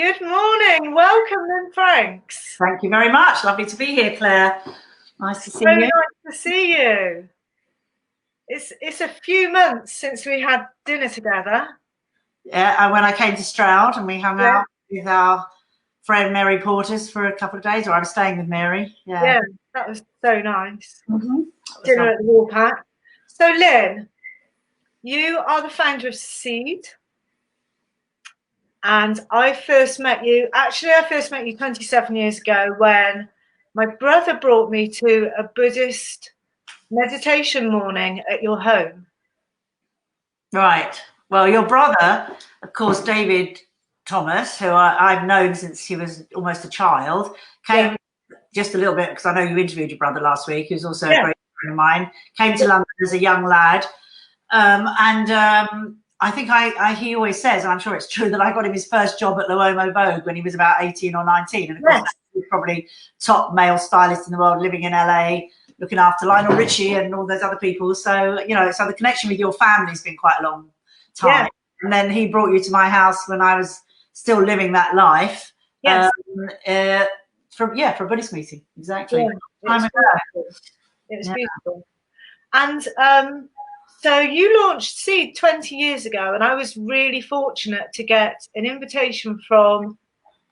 Good morning. Welcome, Lynne Franks. Thank you very much. Lovely to be here, Claire. Nice to see you. Nice to see you. It's a few months since we had dinner together. Yeah, and when I came to Stroud and we hung out with our friend Mary Porters for a couple of days, or I was staying with Mary. Yeah, that was so nice. Dinner at the Warpack. So, Lynne, you are the founder of Seed. And I first met you 27 years ago when my brother brought me to a Buddhist meditation morning at your home. Right. Well, your brother, of course, David Thomas, who I've known since he was almost a child, came just a little bit, because I know you interviewed your brother last week, who's also a great friend of mine, came to London as a young lad. I think he always says, and I'm sure it's true, that I got him his first job at Lomo Vogue when he was about 18 or 19. And of course, he was probably top male stylist in the world, living in LA, looking after Lionel Richie and all those other people. So, you know, so the connection with your family has been quite a long time. And then he brought you to my house when I was still living that life. For a Buddhist meeting. Exactly. It was beautiful. And so you launched Seed 20 years ago, and I was really fortunate to get an invitation from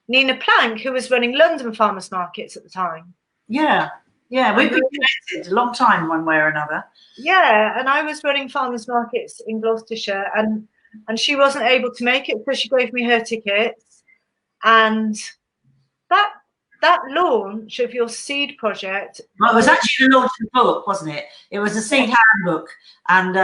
Nina Plank, who was running London Farmers Markets at the time. Yeah, we've been connected a long time, one way or another. Yeah, and I was running Farmers Markets in Gloucestershire, and she wasn't able to make it, so she gave me her tickets. And that launch of your Seed project. Well, it was actually the launch of the book, wasn't it? It was a Seed handbook, and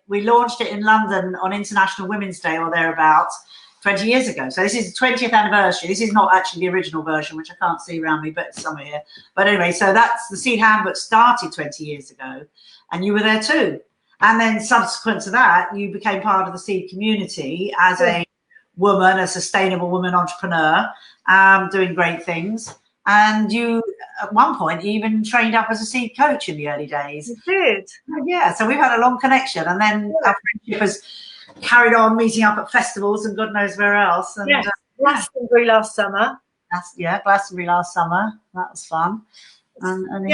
we launched it in London on International Women's Day or thereabouts 20 years ago. So this is the 20th anniversary. This is not actually the original version, which I can't see around me, but it's somewhere here. But anyway, so that's the Seed handbook started 20 years ago, and you were there too. And then subsequent to that, you became part of the Seed community as a woman, a sustainable woman entrepreneur, doing great things. And you, at one point, even trained up as a Seed coach in the early days. You did. Yeah, so we've had a long connection. And then our friendship has carried on, meeting up at festivals and God knows where else. And, Glastonbury last summer. Glastonbury last summer. That was fun. And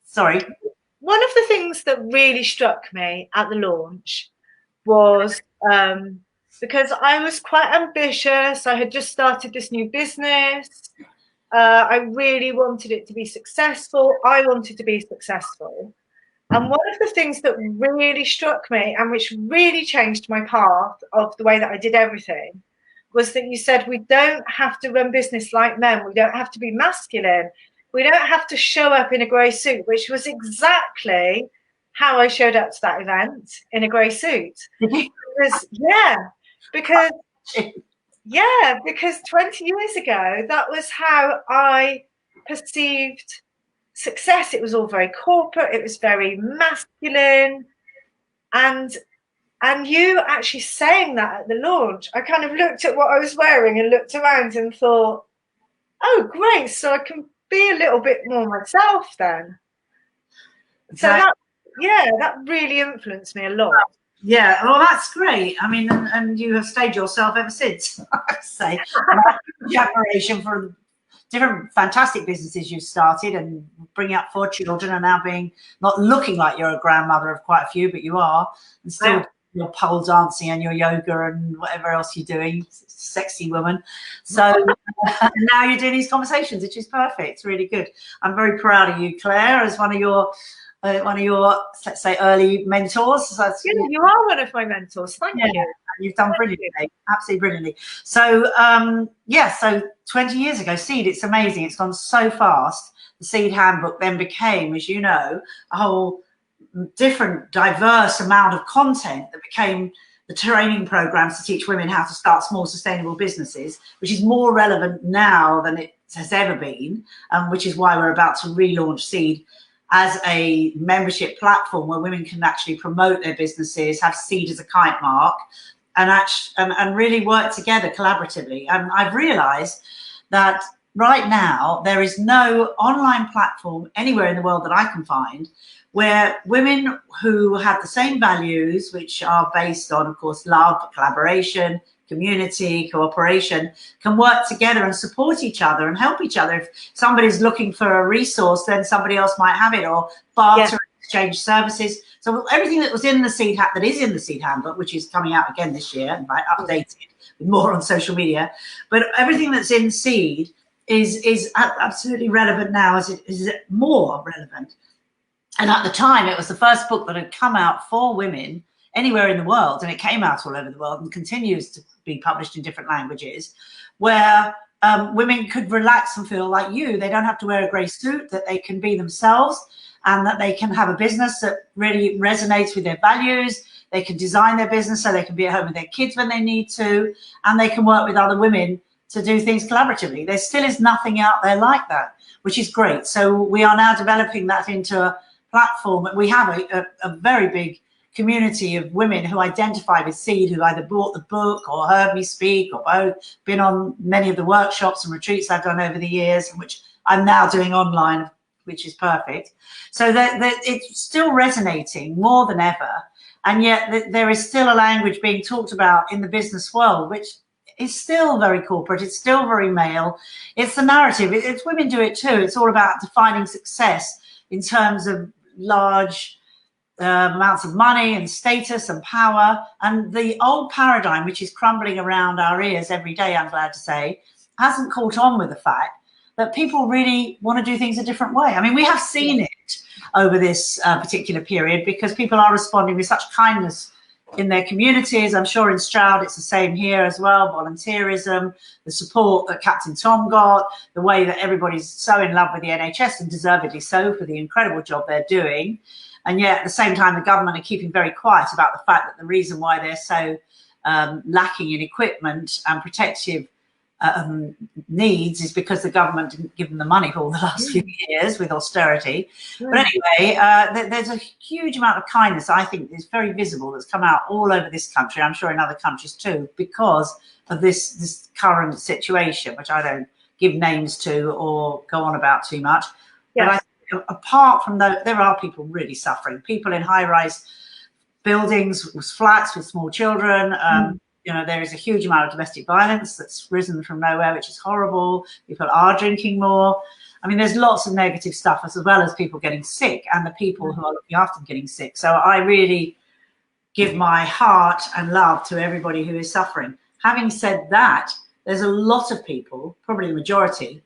sorry. One of the things that really struck me at the launch was because I was quite ambitious. I had just started this new business. I really wanted it to be successful. I wanted to be successful. And one of the things that really struck me and which really changed my path of the way that I did everything was that you said, we don't have to run business like men. We don't have to be masculine. We don't have to show up in a grey suit, which was exactly how I showed up to that event, in a grey suit. Because 20 years ago, that was how I perceived success. It was all very corporate. It was very masculine. And you actually saying that at the launch, I kind of looked at what I was wearing and looked around and thought, oh, great. So I can be a little bit more myself then. Exactly. So that really influenced me a lot. Yeah, well, that's great. I mean, and you have stayed yourself ever since, I have to say. Admiration for the different fantastic businesses you've started and bringing up 4 children and now not looking like you're a grandmother of quite a few, but you are, and still your pole dancing and your yoga and whatever else you're doing, sexy woman. So now you're doing these conversations, which is perfect. It's really good. I'm very proud of you, Claire, as one of your, let's say, early mentors. So you are one of my mentors. Thank you. You've done brilliantly, absolutely brilliantly. So, so 20 years ago, Seed, it's amazing. It's gone so fast. The Seed handbook then became, as you know, a whole different, diverse amount of content that became the training programs to teach women how to start small, sustainable businesses, which is more relevant now than it has ever been, which is why we're about to relaunch Seed as a membership platform where women can actually promote their businesses, have Seed as a kite mark, and really work together collaboratively. And I've realized that right now, there is no online platform anywhere in the world that I can find where women who have the same values, which are based on, of course, love, collaboration, community, cooperation, can work together and support each other and help each other. If somebody's looking for a resource, then somebody else might have it, or barter, exchange services. So everything that was in the Seed that is in the Seed Handbook, which is coming out again this year, and updated with more on social media, but everything that's in Seed is absolutely relevant now. Is it more relevant? And at the time, it was the first book that had come out for women anywhere in the world, and it came out all over the world and continues to be published in different languages, where women could relax and feel like they don't have to wear a grey suit, that they can be themselves, and that they can have a business that really resonates with their values. They can design their business so they can be at home with their kids when they need to, and they can work with other women to do things collaboratively. There still is nothing out there like that, which is great. So we are now developing that into a platform. We have a very big community of women who identify with Seed, who either bought the book or heard me speak or both, been on many of the workshops and retreats I've done over the years, which I'm now doing online, which is perfect. So that it's still resonating more than ever. And yet there is still a language being talked about in the business world, which is still very corporate. It's still very male. It's the narrative. It's women do it too. It's all about defining success in terms of large amounts of money and status and power. And the old paradigm, which is crumbling around our ears every day, I'm glad to say, hasn't caught on with the fact that people really want to do things a different way. I mean, we have seen it over this particular period because people are responding with such kindness in their communities. I'm sure in Stroud it's the same here as well. Volunteerism, the support that Captain Tom got, the way that everybody's so in love with the NHS, and deservedly so, for the incredible job they're doing. And yet at the same time, the government are keeping very quiet about the fact that the reason why they're so lacking in equipment and protective needs is because the government didn't give them the money for all the last few years with austerity. But anyway, there's a huge amount of kindness, I think, is very visible, that's come out all over this country, I'm sure in other countries too, because of this current situation, which I don't give names to or go on about too much. But I think apart from that, there are people really suffering, people in high-rise buildings, flats with small children. You know, there is a huge amount of domestic violence that's risen from nowhere, which is horrible. People are drinking more. I mean, there's lots of negative stuff, as well as people getting sick and the people who are looking after them getting sick. So I really give my heart and love to everybody who is suffering. Having said that, there's a lot of people, probably the majority,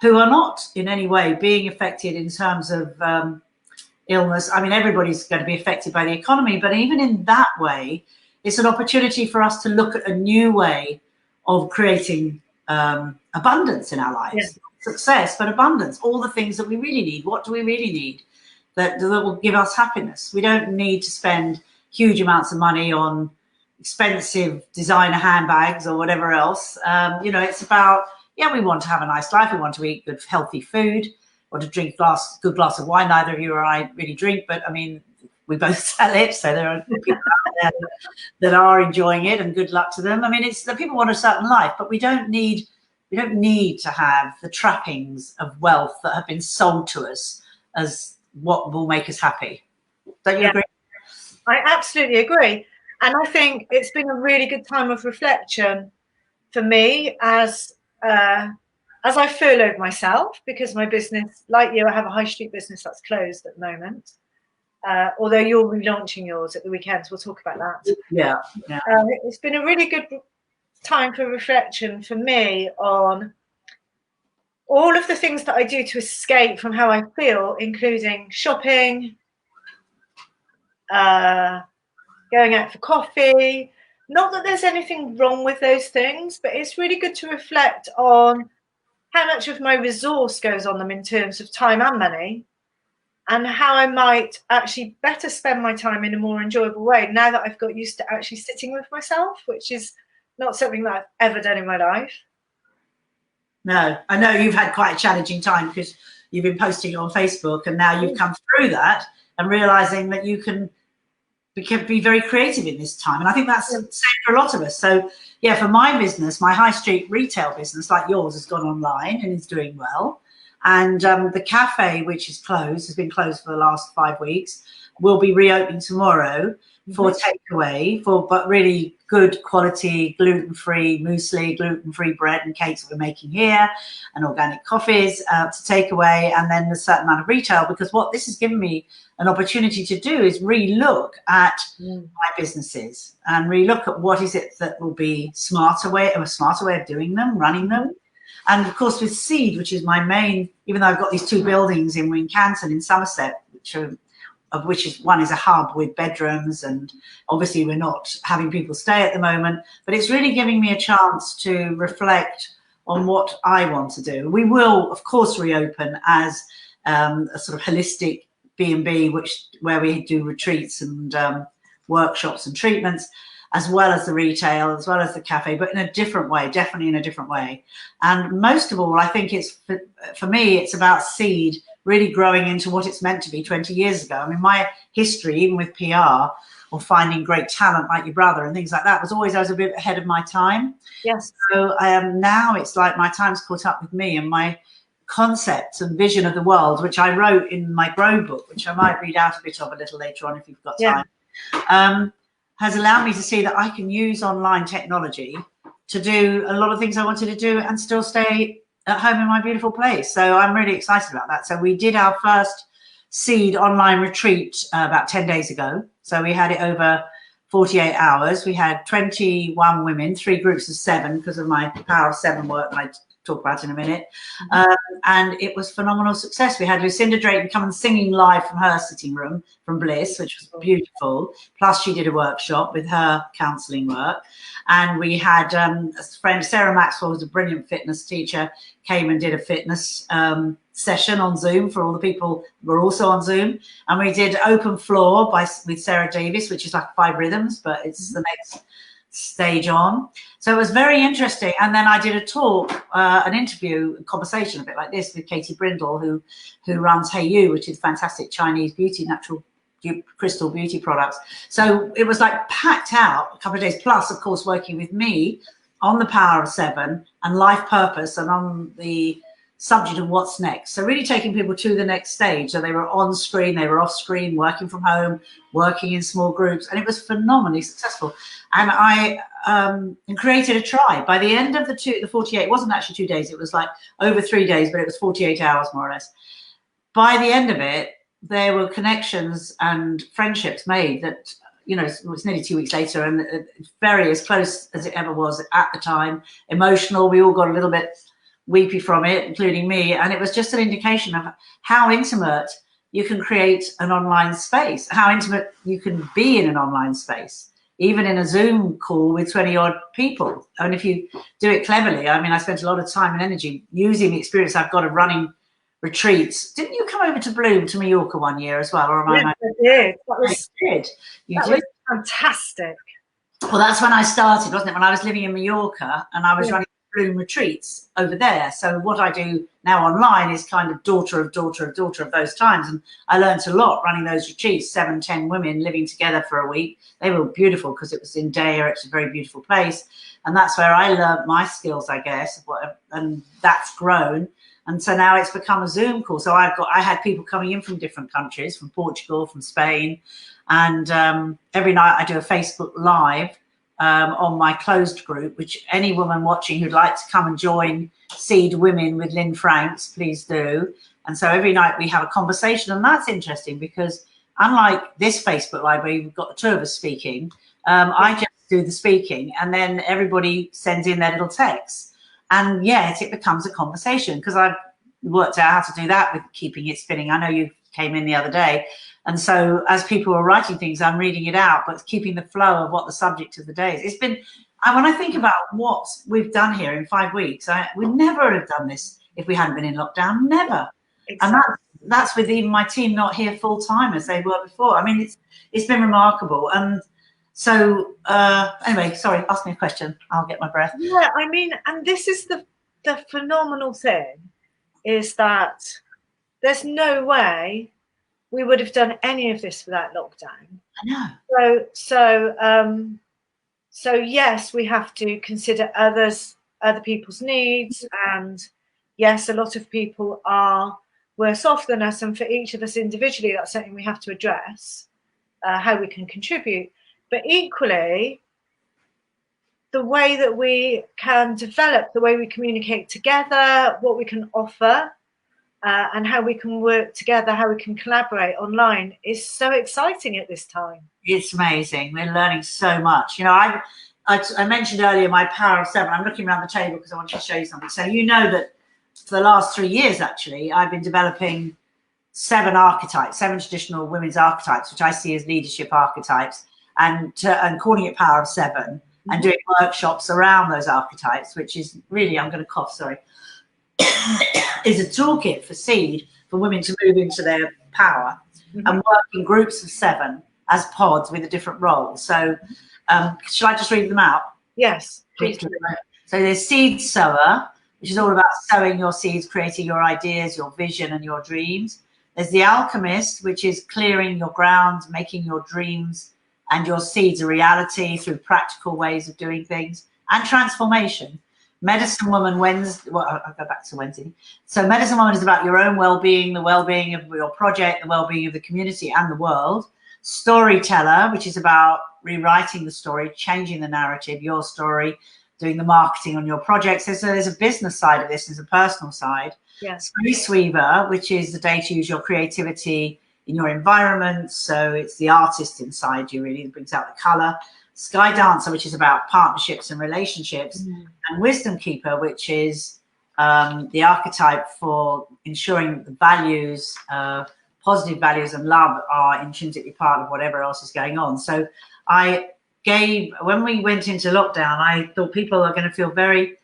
who are not in any way being affected in terms of illness. I mean, everybody's going to be affected by the economy, but even in that way, it's an opportunity for us to look at a new way of creating abundance in our lives. Success, but abundance, all the things that we really need. What do we really need that will give us happiness? We don't need to spend huge amounts of money on expensive designer handbags or whatever else. You know, it's about, we want to have a nice life. We want to eat good, healthy food, or to drink good glass of wine. Neither of you or I really drink, but I mean, we both sell it, so there are people out there that are enjoying it, and good luck to them. I mean, it's that people want a certain life, but we don't need to have the trappings of wealth that have been sold to us as what will make us happy. Don't you agree? I absolutely agree. And I think it's been a really good time of reflection for me as I furloughed myself, because my business, like you, I have a high street business that's closed at the moment. Although you're relaunching yours at the weekends, we'll talk about that. Yeah. It's been a really good time for reflection for me on all of the things that I do to escape from how I feel, including shopping, going out for coffee. Not that there's anything wrong with those things, but it's really good to reflect on how much of my resource goes on them in terms of time and money, and how I might actually better spend my time in a more enjoyable way now that I've got used to actually sitting with myself, which is not something that I've ever done in my life. No, I know you've had quite a challenging time because you've been posting on Facebook, and now you've come through that and realizing that you can be very creative in this time. And I think that's the same for a lot of us. So yeah, for my business, my high street retail business, like yours, has gone online and is doing well. And the cafe, which is closed, has been closed for the last 5 weeks, will be reopening tomorrow for takeaway, but really good quality gluten-free muesli, gluten-free bread and cakes that we're making here, and organic coffees to take away, and then a certain amount of retail. Because what this has given me an opportunity to do is re-look at my businesses and re-look at what is it that will be a smarter way of doing them, running them. And of course with Seed, which is my main, even though I've got these 2 buildings in Wincanton in Somerset, which one is a hub with bedrooms, and obviously we're not having people stay at the moment, but it's really giving me a chance to reflect on what I want to do. We will of course reopen as a sort of holistic B&B, where we do retreats and workshops and treatments, as well as the retail, as well as the cafe, but in a different way, definitely in a different way. And most of all, I think it's, for me, it's about Seed really growing into what it's meant to be 20 years ago. I mean, my history, even with PR or finding great talent like your brother and things like that, I was a bit ahead of my time. Yes. So now it's like my time's caught up with me, and my concepts and vision of the world, which I wrote in my Grow book, which I might read out a bit of a little later on if you've got time, has allowed me to see that I can use online technology to do a lot of things I wanted to do and still stay at home in my beautiful place. So I'm really excited about that. So we did our first Seed online retreat about 10 days ago. So we had it over 48 hours. We had 21 women, 3 groups of 7 because of my Power of 7 work that I talk about in a minute. And it was phenomenal success. We had Lucinda Drayton come and singing live from her sitting room from Bliss, which was beautiful. Plus she did a workshop with her counselling work. And we had a friend, Sarah Maxwell, who's a brilliant fitness teacher, came and did a fitness session on Zoom for all the people who were also on Zoom. And we did Open Floor with Sarah Davis, which is like 5 rhythms, but it's the next stage on. So it was very interesting. And then I did a talk, an interview, a conversation, a bit like this, with Katie Brindle, who runs Hey You, which is fantastic Chinese beauty, natural crystal beauty products. So it was like packed out a couple of days, plus of course working with me on the Power of 7 and life purpose, and on the subject of what's next. So really taking people to the next stage. So they were on screen, they were off screen, working from home, working in small groups, and it was phenomenally successful. And I created a tribe. By the end of the 48, it wasn't actually 2 days, it was like over 3 days, but it was 48 hours more or less. By the end of it, there were connections and friendships made that, you know, it's nearly 2 weeks later, and very as close as it ever was at the time. Emotional, we all got a little bit weepy from it, including me, and it was just an indication of how intimate you can create an online space, how intimate you can be in an online space, even in a Zoom call with 20 odd people. And if you do it cleverly, I mean, I spent a lot of time and energy using the experience I've got of running retreats. Didn't you come over to Bloom to Mallorca one year as well? Or am I did. That was fantastic. Well, that's when I started, wasn't it? When I was living in Mallorca and I was running Bloom retreats over there. So what I do now online is kind of daughter of those times. And I learned a lot running those retreats, 7, 10 women living together for a week. They were beautiful because it was in Daya. It's a very beautiful place. And that's where I learned my skills, I guess, and that's grown. And so now it's become a Zoom call. So I had people coming in from different countries, from Portugal, from Spain. And every night I do a Facebook Live on my closed group, which any woman watching who'd like to come and join Seed Women with Lynne Franks, please do. And so every night we have a conversation, and that's interesting because unlike this Facebook Live where you've got the 2 of us speaking, I just do the speaking and then everybody sends in their little texts. And yet it becomes a conversation because I've worked out how to do that with keeping it spinning. I know you came in the other day. And so as people are writing things, I'm reading it out, but keeping the flow of what the subject of the day is. It's been, and when I think about what we've done here in 5 weeks, we never have done this if we hadn't been in lockdown, never. Exactly. And that's with even my team not here full time as they were before. I mean, it's been remarkable. And so anyway, sorry, ask me a question. I'll get my breath. Yeah, I mean, and this is the phenomenal thing is that there's no way we would have done any of this without lockdown. I know. So yes, we have to consider other people's needs, and yes, a lot of people are worse off than us, and for each of us individually, that's something we have to address, how we can contribute. But equally, the way that we can develop, the way we communicate together, what we can offer, and how we can work together, how we can collaborate online is so exciting at this time. It's amazing. We're learning so much. You know, I mentioned earlier my Power of Seven. I'm looking around the table because I want to show you something. So you know that for the last 3 years, actually, I've been developing 7 archetypes, 7 traditional women's archetypes, which I see as leadership archetypes, and calling it Power of Seven, and doing workshops around those archetypes, which is really, I'm going to cough, sorry, is a toolkit for Seed for women to move into their power and work in groups of 7 as pods with a different role. So shall I just read them out? Yes, please. So there's Seed Sower, which is all about sowing your seeds, creating your ideas, your vision and your dreams. There's the Alchemist, which is clearing your ground, making your dreams and your seeds a reality through practical ways of doing things. And Transformation. Medicine Woman Wednesday, well, I'll go back to Wednesday. So Medicine Woman is about your own well-being, the well-being of your project, the well-being of the community and the world. Storyteller, which is about rewriting the story, changing the narrative, your story, doing the marketing on your projects. So there's a business side of this, there's a personal side. Yes. Space Weaver, which is the day to use your creativity in your environment. So it's the artist inside you really that brings out the color. Sky Dancer, which is about partnerships and relationships. And Wisdom Keeper, which is the archetype for ensuring that the values, positive values and love are intrinsically part of whatever else is going on. So when we went into lockdown, I thought people are going to feel very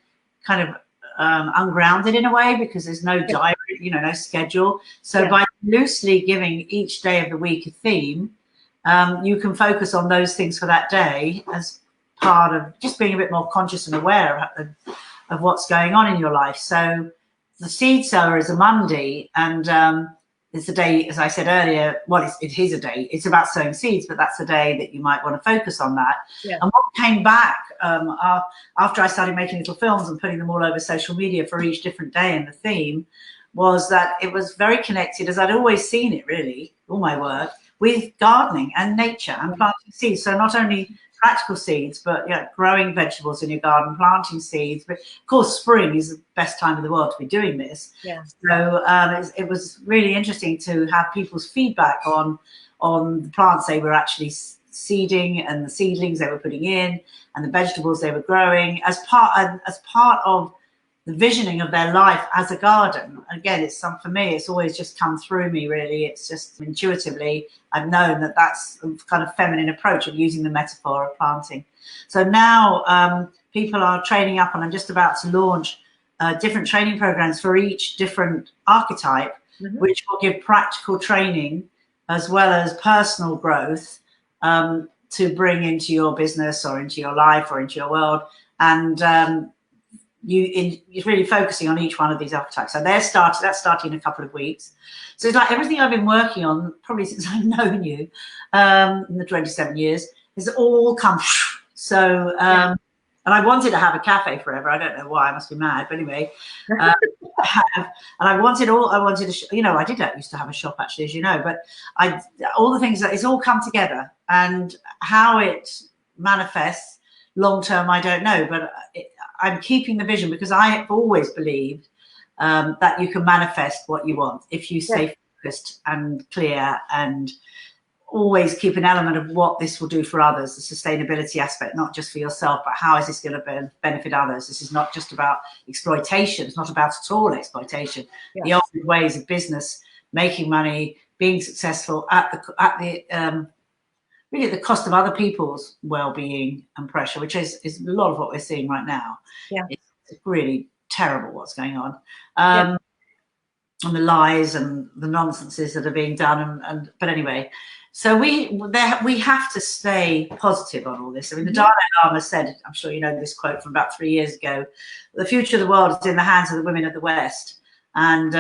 kind of ungrounded in a way, because there's no diary, no schedule. So by loosely giving each day of the week a theme, you can focus on those things for that day as part of just being a bit more conscious and aware of what's going on in your life. So the Seed Sower is a Monday, and it's a day, as I said earlier, well, it is a day. It's about sowing seeds, but that's a day that you might want to focus on that. Yeah. And what came back after I started making little films and putting them all over social media for each different day and the theme, was that it was very connected, as I'd always seen it really, all my work, with gardening and nature and planting seeds. So not only practical seeds, but growing vegetables in your garden, planting seeds. But of course, spring is the best time in the world to be doing this. Yeah. So it was really interesting to have people's feedback on the plants they were actually seeding and the seedlings they were putting in and the vegetables they were growing as part of the visioning of their life as a garden. Again, for me, it's always just come through me, really. It's just intuitively, I've known that that's a kind of feminine approach of using the metaphor of planting. So now people are training up, and I'm just about to launch different training programs for each different archetype, which will give practical training as well as personal growth to bring into your business or into your life or into your world. And you're really focusing on each one of these archetypes. So that's starting in a couple of weeks. So it's like everything I've been working on, probably since I've known you, in the 27 years, has all come. So, and I wanted to have a cafe forever. I don't know why, I must be mad, but anyway. And I wanted I did used to have a shop actually, as you know, but all the things that it's all come together, and how it manifests long-term, I don't know, but I'm keeping the vision, because I have always believed that you can manifest what you want if you stay focused and clear, and always keep an element of what this will do for others, the sustainability aspect, not just for yourself, but how is this going to benefit others? This is not just about exploitation. It's not about at all exploitation. Yes. The old ways of business, making money, being successful really at the cost of other people's well-being and pressure, which is a lot of what we're seeing right now. Yeah. It's really terrible what's going on. And the lies and the nonsenses that are being done. But anyway, so we have to stay positive on all this. I mean, the Dalai Lama said, I'm sure you know this quote from about 3 years ago, the future of the world is in the hands of the women of the West. And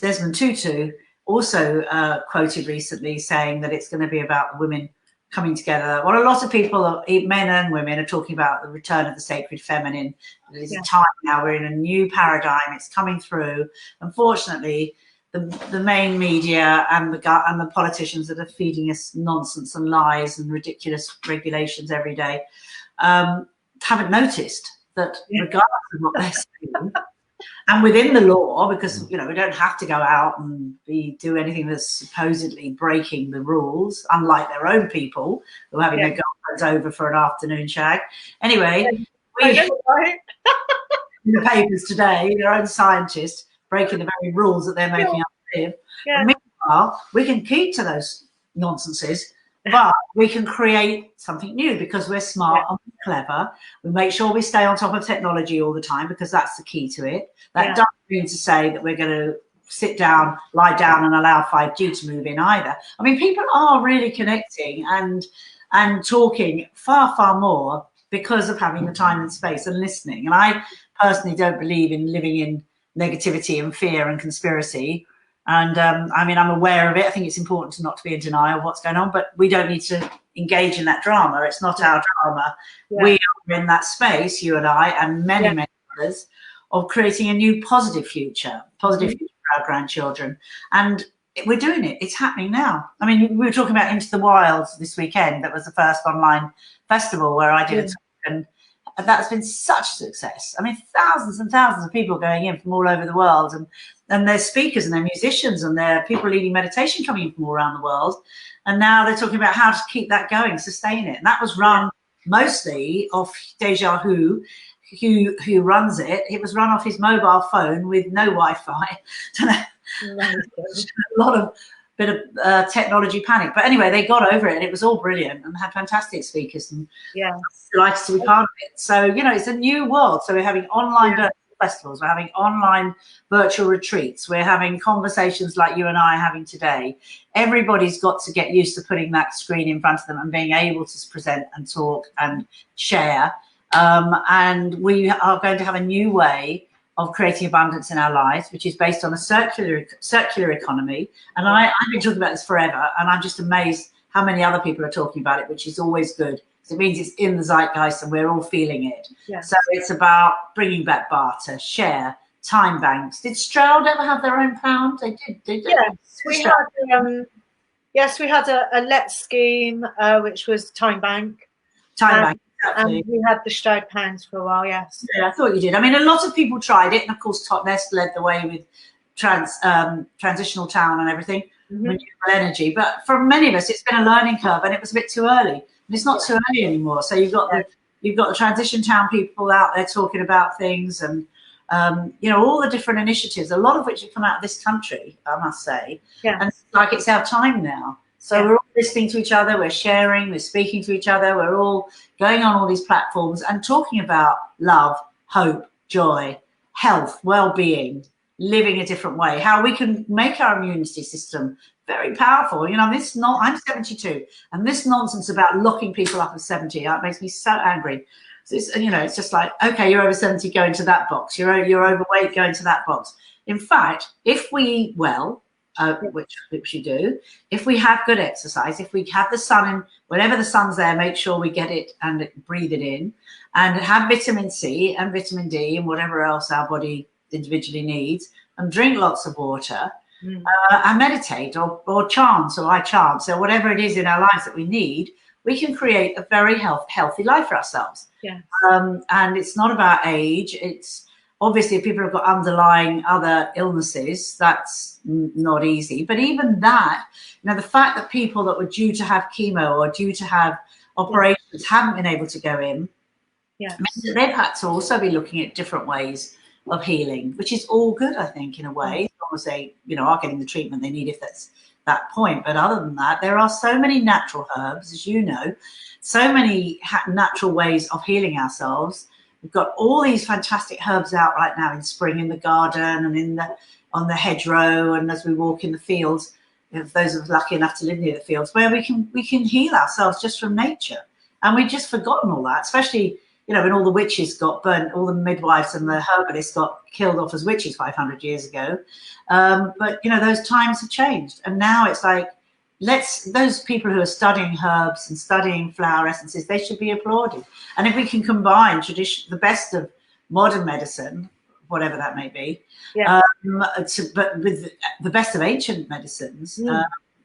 Desmond Tutu also quoted recently saying that it's going to be about women coming together. Well, a lot of people, men and women, are talking about the return of the sacred feminine. There's a time now, we're in a new paradigm, it's coming through. Unfortunately, the main media and the politicians that are feeding us nonsense and lies and ridiculous regulations every day haven't noticed that regardless of what they're saying, and within the law, because we don't have to go out and do anything that's supposedly breaking the rules, unlike their own people who are having their girlfriends over for an afternoon shag. Anyway, in the papers today, their own scientists breaking the very rules that they're making up to live. Meanwhile, we can keep to those nonsenses, but we can create something new because we're smart and clever. We make sure we stay on top of technology all the time because that's the key to it. That doesn't mean to say that we're going to sit down, lie down and allow 5G to move in either. I mean, people are really connecting and talking far, far more because of having the time and space and listening. And I personally don't believe in living in negativity and fear and conspiracy. And I mean, I'm aware of it. I think it's important not to be in denial of what's going on, but we don't need to engage in that drama. It's not our drama. We are in that space, you and I, and many, many others, of creating a new positive future for our grandchildren. And we're doing it. It's happening now. I mean, we were talking about Into the Wilds this weekend. That was the first online festival where I did a talk, and that's been such a success. I mean, thousands and thousands of people going in from all over the world, and there's speakers and they're musicians and there are people leading meditation coming in from all around the world. And now they're talking about how to keep that going, sustain it. And that was run mostly off Deja who runs it. It was run off his mobile phone with no Wi-Fi. A bit of technology panic. But anyway, they got over it and it was all brilliant and had fantastic speakers and delighted to be part of it. So, it's a new world. So we're having online virtual festivals, we're having online virtual retreats, we're having conversations like you and I are having today. Everybody's got to get used to putting that screen in front of them and being able to present and talk and share. And we are going to have a new way of creating abundance in our lives, which is based on a circular economy. And I've been talking about this forever, and I'm just amazed how many other people are talking about it, which is always good. It means it's in the zeitgeist and we're all feeling it. So it's about bringing back barter, share, time banks. Did Stroud ever have their own pound? They did. Yes, we had a Let scheme, which was time bank. Exactly. And we had the Stroud pounds for a while, yes. Yeah, I thought you did. I mean, a lot of people tried it, and of course Totnes led the way with transitional town and everything, renewable energy. But for many of us, it's been a learning curve, and it was a bit too early. And it's not too early anymore. So you've got the transition town people out there talking about things, and all the different initiatives, a lot of which have come out of this country, I must say. And it's like it's our time now. So we're all listening to each other, we're sharing, we're speaking to each other, we're all going on all these platforms and talking about love, hope, joy, health, well-being, living a different way, how we can make our immunity system very powerful. I'm 72, and this nonsense about locking people up at 70, it makes me so angry. So it's just like, okay, you're over 70, go into that box. You're overweight, go into that box. In fact, if we eat well, which you do, if we have good exercise, if we have the sun in, whenever the sun's there, make sure we get it and breathe it in, and have vitamin C and vitamin D and whatever else our body individually needs, and drink lots of water, and meditate or chant, or I chant, so whatever it is in our lives that we need, we can create a very healthy life for ourselves. And it's not about age. It's obviously, if people have got underlying other illnesses, that's not easy. But even that, the fact that people that were due to have chemo or due to have operations haven't been able to go in, means that they've had to also be looking at different ways of healing, which is all good, I think, in a way, as long as they, are getting the treatment they need, if that's that point. But other than that, there are so many natural herbs, as you know, so many natural ways of healing ourselves. We've got all these fantastic herbs out right now in spring in the garden and on the hedgerow, and as we walk in the fields, if those of us lucky enough to live near the fields, where we can heal ourselves just from nature. And we've just forgotten all that, especially you know, when all the witches got burnt, all the midwives and the herbalists got killed off as witches 500 years ago. But, you know, those times have changed. And now it's like, those people who are studying herbs and studying flower essences, they should be applauded. And if we can combine the best of modern medicine, whatever that may be, but with the best of ancient medicines,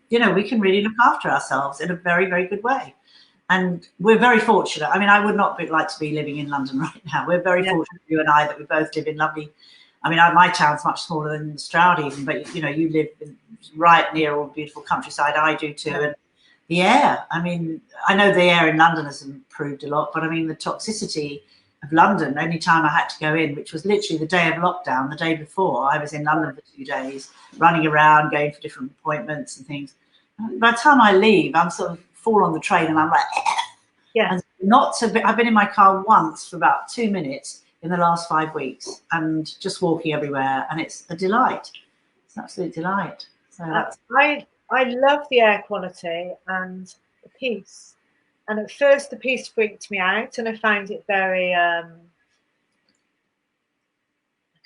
you know, we can really look after ourselves in a very, very good way. And we're very fortunate. I mean, I would not like to be living in London right now. We're very fortunate, you and I, that we both live in lovely. I mean, my town's much smaller than Stroud even, but, you know, you live right near all the beautiful countryside. I do too. And the air, I mean, I know the air in London has improved a lot, but I mean, the toxicity of London, only time I had to go in, which was literally the day of lockdown, the day before, I was in London for 2 days, running around, going for different appointments and things. By the time I leave, I'm sort of fall on the train and I'm like, and I've been in my car once for about 2 minutes in the last 5 weeks and just walking everywhere, and it's a delight. It's an absolute delight. So I love the air quality and the peace. And at first the peace freaked me out, and I found it very I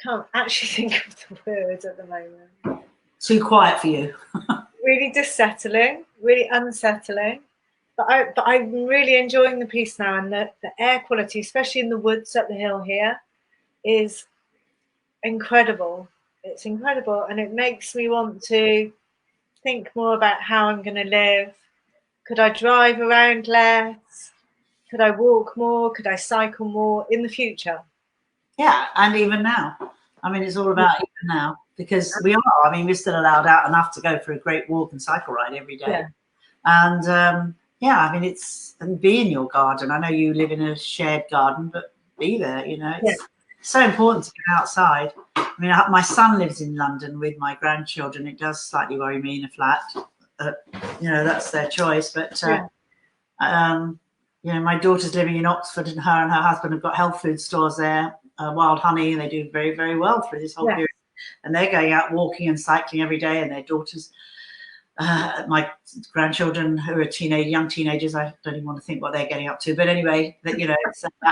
can't actually think of the word at the moment. Too quiet for you. Really dissettling, really unsettling. But I'm really enjoying the peace now, and the air quality, especially in the woods up the hill here, is incredible. It's incredible, and it makes me want to think more about how I'm going to live. Could I drive around less? Could I walk more? Could I cycle more in the future? Yeah, and even now. I mean, it's all about even now, because we are. I mean, we're still allowed out enough to go for a great walk and cycle ride every day. And yeah, I mean, and be in your garden. I know you live in a shared garden, but be there, you know. It's so important to get outside. I mean, my son lives in London with my grandchildren. It does slightly worry me in a flat. You know, that's their choice. But, you know, my daughter's living in Oxford, and her husband have got health food stores there, Wild Honey, and they do very, very well through this whole period. And they're going out walking and cycling every day, and their daughters, my grandchildren who are young teenagers, I don't even want to think what they're getting up to. But anyway, that, you know,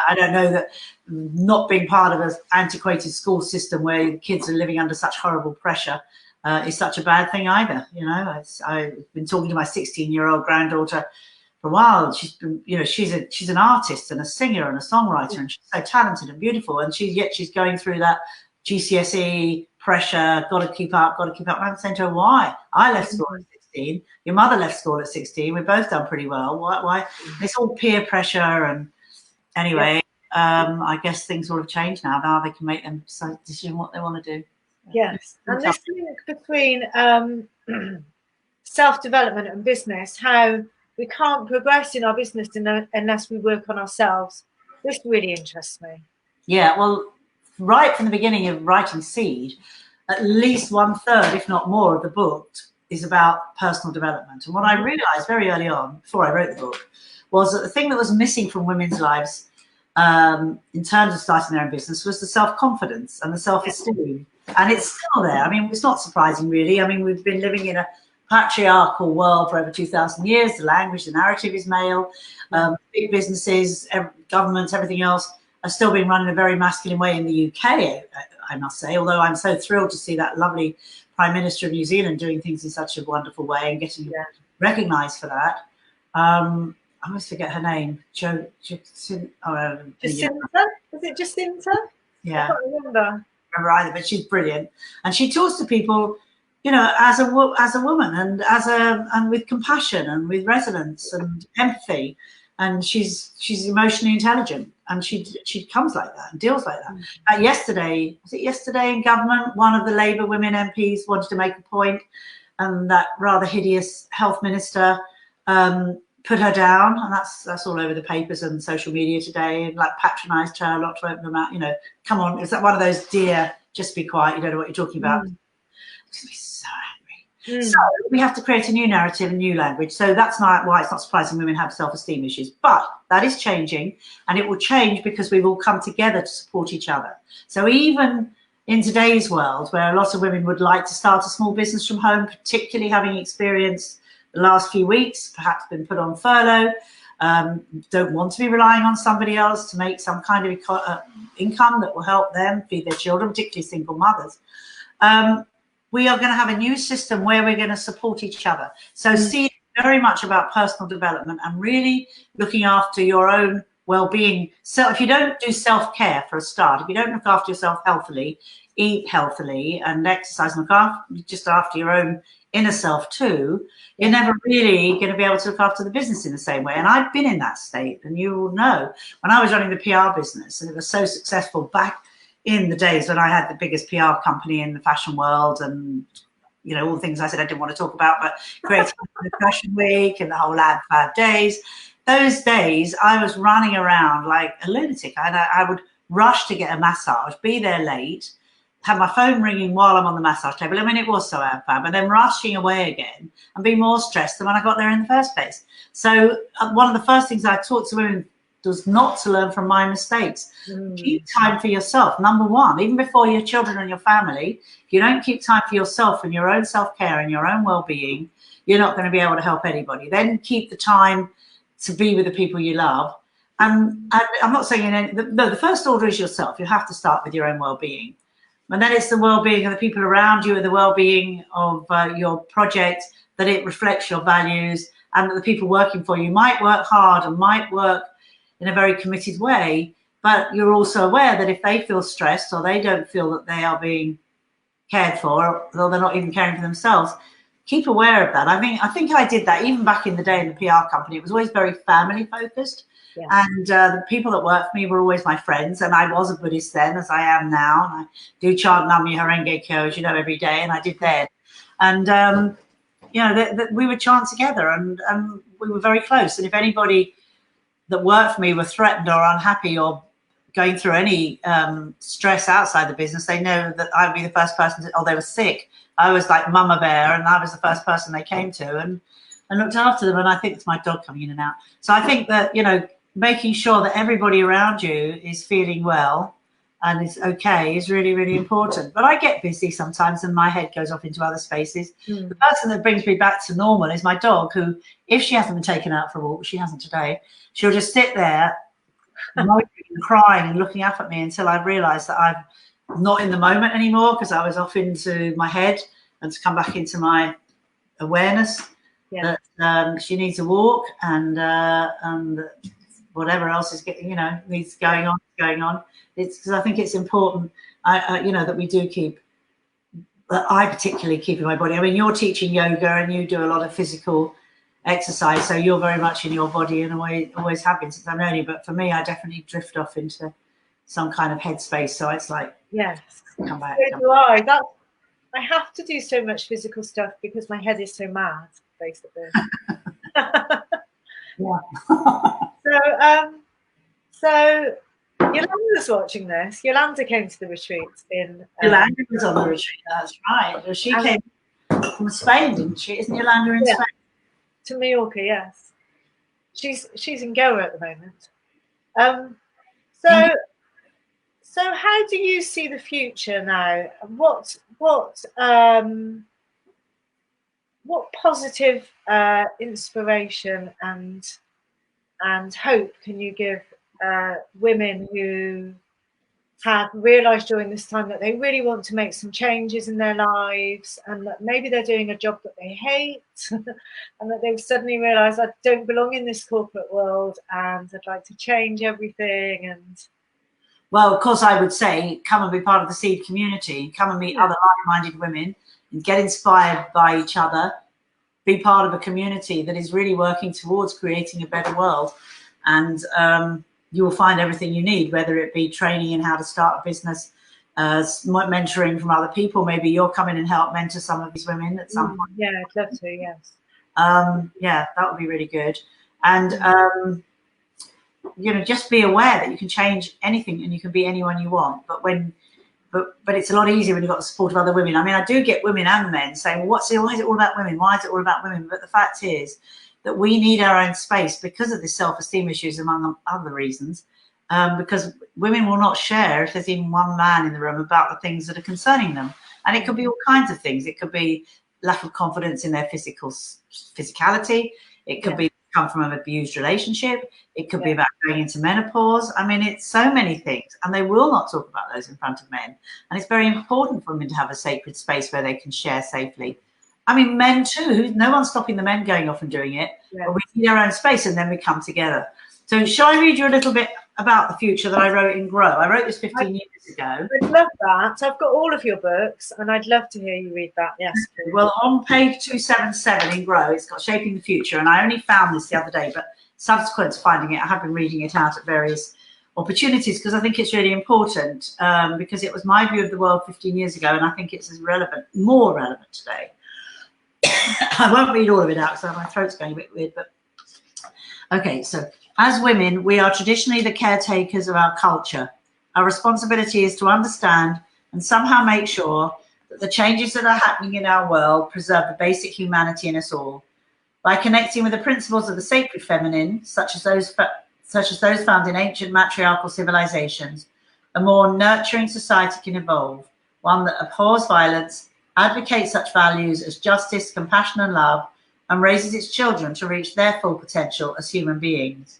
I don't know that not being part of an antiquated school system where the kids are living under such horrible pressure is such a bad thing either. You know, I've been talking to my 16-year-old granddaughter for a while. She's been, you know, she's an artist and a singer and a songwriter, and she's so talented and beautiful. And she's going through that GCSE pressure, got to keep up. And I'm saying to her, why? I left school at 16. Your mother left school at 16. We've both done pretty well. Why? It's all peer pressure. And anyway, I guess things will have changed now. Now they can make them decision what they want to do. Yes, and this link between self-development and business, how we can't progress in our business unless we work on ourselves. This really interests me. Yeah, well, right from the beginning of writing Seed, at least 1/3, if not more, of the book is about personal development. And what I realized very early on, before I wrote the book, was that the thing that was missing from women's lives in terms of starting their own business was the self-confidence and the self-esteem. And it's still there. I mean, it's not surprising, really. I mean, we've been living in a patriarchal world for over 2,000 years. The language, the narrative is male. Big businesses, governments, everything else are still being run in a very masculine way in the UK, I must say, although I'm so thrilled to see that lovely Prime Minister of New Zealand doing things in such a wonderful way and getting recognised for that. I always forget her name. Jacinta? Is it Jacinta? Yeah. I can't remember either, but she's brilliant. And she talks to people, you know, as a woman and and with compassion and with resonance and empathy. And she's emotionally intelligent, and she comes like that and deals like that. Yesterday in government, one of the Labour women MPs wanted to make a point, and that rather hideous health minister put her down, and that's all over the papers and social media today, and like patronised her a lot to open them out. You know, come on, is that one of those, dear, just be quiet, you don't know what you're talking about? Makes me so angry. So we have to create a new narrative, a new language. So that's not why it's not surprising women have self-esteem issues, but that is changing, and it will change because we've all come together to support each other. So even in today's world, where a lot of women would like to start a small business from home, particularly having experienced the last few weeks, perhaps been put on furlough, don't want to be relying on somebody else to make some kind of income that will help them feed their children, particularly single mothers. We are going to have a new system where we're going to support each other. So see it very much about personal development and really looking after your own well-being. So if you don't do self-care for a start, if you don't look after yourself healthily, eat healthily and exercise and look after, just after your own inner self too, you're never really going to be able to look after the business in the same way. And I've been in that state, and you will know, when I was running the PR business and it was so successful back in the days when I had the biggest PR company in the fashion world, and you know, all the things I said I didn't want to talk about, but creating the fashion week and the whole ad 5 days. Those days I was running around like a lunatic. I would rush to get a massage, be there late, have my phone ringing while I'm on the massage table. I mean, it was so out of fab, but then rushing away again and being more stressed than when I got there in the first place. So one of the first things I taught to women was not to learn from my mistakes. Keep time for yourself, number one, even before your children and your family. If you don't keep time for yourself and your own self-care and your own well-being, you're not going to be able to help anybody. Then keep the time to be with the people you love. And I'm not saying, no, the first order is yourself. You have to start with your own well-being. And then it's the well-being of the people around you and the well-being of your project, that it reflects your values, and that the people working for you might work hard and might work in a very committed way, but you're also aware that if they feel stressed or they don't feel that they are being cared for, or they're not even caring for themselves, keep aware of that. I think I did that even back in the day in the PR company. It was always very family focused. Yeah. And the people that worked for me were always my friends, and I was a Buddhist then, as I am now, and I do chant Nam Myoho Renge Kyo, as you know, every day, and I did then. And you know, we would chant together, and we were very close. And if anybody that worked for me were threatened or unhappy or going through any stress outside the business, they know that I'd be the first person to, or they were sick, I was like mama bear, and I was the first person they came to and looked after them. And I think it's my dog coming in and out. So I think that, you know, making sure that everybody around you is feeling well and is okay is really, really important. But I get busy sometimes and my head goes off into other spaces. The person that brings me back to normal is my dog, who, if she hasn't been taken out for a walk, she hasn't today, she'll just sit there moping and crying and looking up at me until I realise that I'm not in the moment anymore, because I was off into my head, and to come back into my awareness that she needs a walk, and whatever else is getting, you know, needs going on. It's because I think it's important, you know, that we do keep, that I particularly keep in my body. I mean, you're teaching yoga and you do a lot of physical exercise, so you're very much in your body, and always have been since I've known you. But for me, I definitely drift off into some kind of headspace. So it's like, yes, come back. So do I. I have to do so much physical stuff because my head is so mad, basically. So Yolanda's watching this. Yolanda came to the retreat in. Yolanda was on the retreat. That's right. Well, she came from Spain, didn't she? Isn't Yolanda in Spain? To Mallorca, yes. She's in Goa at the moment. So how do you see the future now? What positive inspiration and hope can you give women who have realized during this time that they really want to make some changes in their lives, and that maybe they're doing a job that they hate and that they've suddenly realized, I don't belong in this corporate world and I'd like to change everything? And well, of course, I would say come and be part of the Seed community, come and meet other like-minded women and get inspired by each other, be part of a community that is really working towards creating a better world. And you will find everything you need, whether it be training in how to start a business, mentoring from other people. Maybe you'll come in and help mentor some of these women at some point. Yeah, I'd love to, yes. Yeah, that would be really good. And, you know, just be aware that you can change anything and you can be anyone you want. But it's a lot easier when you've got the support of other women. I mean, I do get women and men saying, why is it all about women? Why is it all about women? But the fact is that we need our own space because of the self-esteem issues, among other reasons, because women will not share, if there's even one man in the room, about the things that are concerning them. And it could be all kinds of things. It could be lack of confidence in their physicality. It could be come from an abused relationship. It could be about going into menopause. I mean, it's so many things, and they will not talk about those in front of men. And it's very important for women to have a sacred space where they can share safely. I mean, men too. No one's stopping the men going off and doing it, but we need our own space, and then we come together. So shall I read you a little bit about the future that I wrote in Grow? I wrote this 15 years ago. I'd love that. I've got all of your books, and I'd love to hear you read that. Yes. Please. Well, on page 277 in Grow, it's got Shaping the Future, and I only found this the other day, but subsequent to finding it, I have been reading it out at various opportunities because I think it's really important, because it was my view of the world 15 years ago, and I think it's as relevant, more relevant today. I won't read all of it out, so my throat's going a bit weird, but okay, so as women, we are traditionally the caretakers of our culture. Our responsibility is to understand and somehow make sure that the changes that are happening in our world preserve the basic humanity in us all. By connecting with the principles of the sacred feminine, such as those found in ancient matriarchal civilizations, a more nurturing society can evolve, one that abhors violence, advocates such values as justice, compassion, and love, and raises its children to reach their full potential as human beings.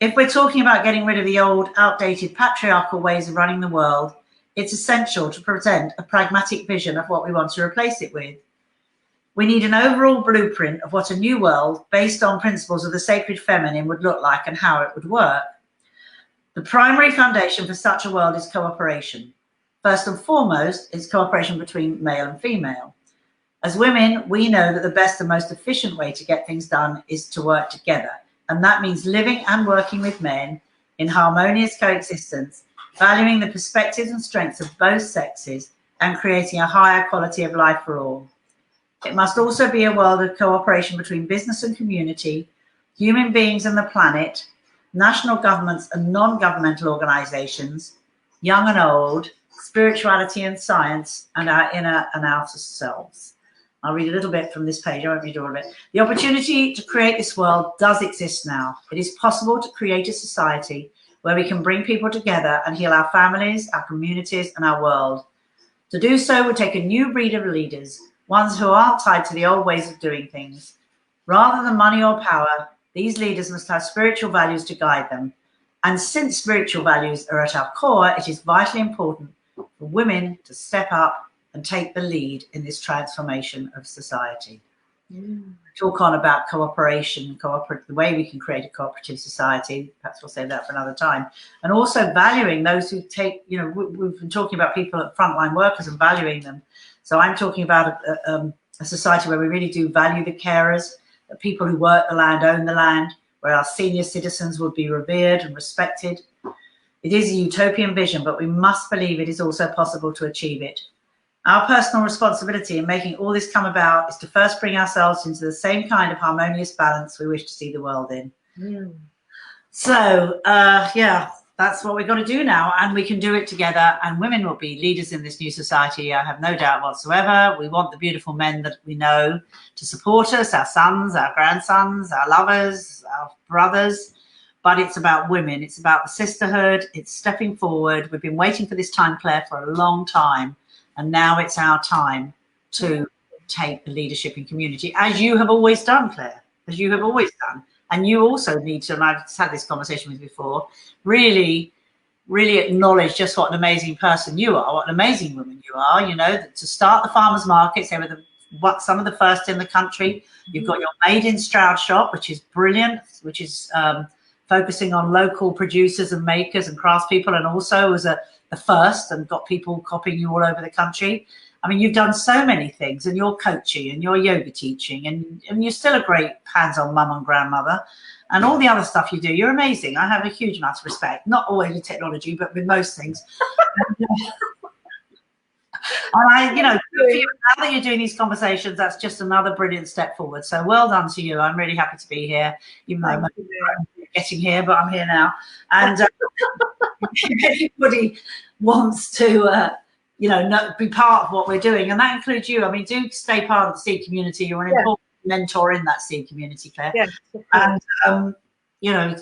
If we're talking about getting rid of the old, outdated patriarchal ways of running the world, it's essential to present a pragmatic vision of what we want to replace it with. We need an overall blueprint of what a new world based on principles of the sacred feminine would look like and how it would work. The primary foundation for such a world is cooperation. First and foremost, it's cooperation between male and female. As women, we know that the best and most efficient way to get things done is to work together. And that means living and working with men in harmonious coexistence, valuing the perspectives and strengths of both sexes and creating a higher quality of life for all. It must also be a world of cooperation between business and community, human beings and the planet, national governments and non-governmental organizations, young and old, spirituality and science, and our inner and outer selves. I'll read a little bit from this page. I won't read all of it. The opportunity to create this world does exist now. It is possible to create a society where we can bring people together and heal our families, our communities, and our world. To do so would take a new breed of leaders, ones who aren't tied to the old ways of doing things. Rather than money or power, these leaders must have spiritual values to guide them. And since spiritual values are at our core, it is vitally important for women to step up and take the lead in this transformation of society. Talk on about cooperation, the way we can create a cooperative society. Perhaps we'll save that for another time. And also valuing those who take, we've been talking about people at frontline workers and valuing them. So I'm talking about a society where we really do value the carers, the people who work the land, own the land, where our senior citizens would be revered and respected. It is a utopian vision, but we must believe it is also possible to achieve it. Our personal responsibility in making all this come about is to first bring ourselves into the same kind of harmonious balance we wish to see the world in. So, that's what we've got to do now, and we can do it together, and women will be leaders in this new society, I have no doubt whatsoever. We want the beautiful men that we know to support us, our sons, our grandsons, our lovers, our brothers, but it's about women. It's about the sisterhood. It's stepping forward. We've been waiting for this time, Claire, for a long time. And now it's our time to take the leadership in community, as you have always done, Claire, as you have always done. And you also need to, and I've had this conversation with you before, really, really acknowledge just what an amazing person you are, what an amazing woman you are. To start the farmers markets, they were some of the first in the country. You've got your Made in Stroud shop, which is brilliant, which is focusing on local producers and makers and craftspeople, and also was the first and got people copying you all over the country. I mean, you've done so many things, and you're coaching and you're yoga teaching, and you're still a great hands-on mum and grandmother, and all the other stuff you do. You're amazing. I have a huge amount of respect, not always with technology, but with most things. And now that you're doing these conversations, that's just another brilliant step forward. So well done to you. I'm really happy to be here, even though I'm getting here, but I'm here now. And if anybody wants to, be part of what we're doing, and that includes you. I mean, do stay part of the seed community. You're an important mentor in that seed community, Claire. Yes, and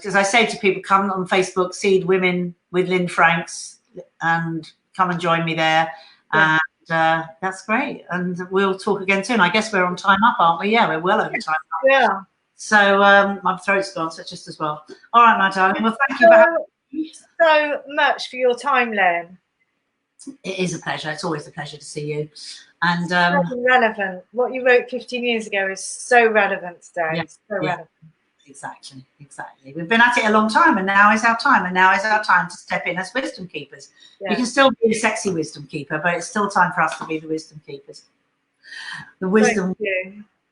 as I say to people, come on Facebook, Seed Women with Lynne Franks, and come and join me there. Yeah. And that's great. And we'll talk again soon. I guess we're on time up, aren't we? Yeah, we're well over time up. Yeah. So my throat's gone, so just as well. All right, my darling. Well, thank you for having me. So much for your time, Lynne. It is a pleasure. It's always a pleasure to see you. And so relevant. What you wrote 15 years ago is so relevant today. Yeah, so relevant. Exactly. We've been at it a long time, and now is our time. And now is our time to step in as wisdom keepers. Yeah. We can still be a sexy wisdom keeper, but it's still time for us to be the wisdom keepers. The wisdom.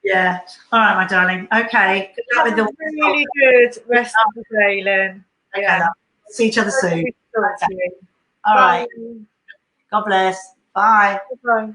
Yeah. All right, my darling. Okay. Good luck with the really good rest of the day, Lynne. Okay. Yeah. See each other soon. Okay. All right. God bless. Bye. Bye.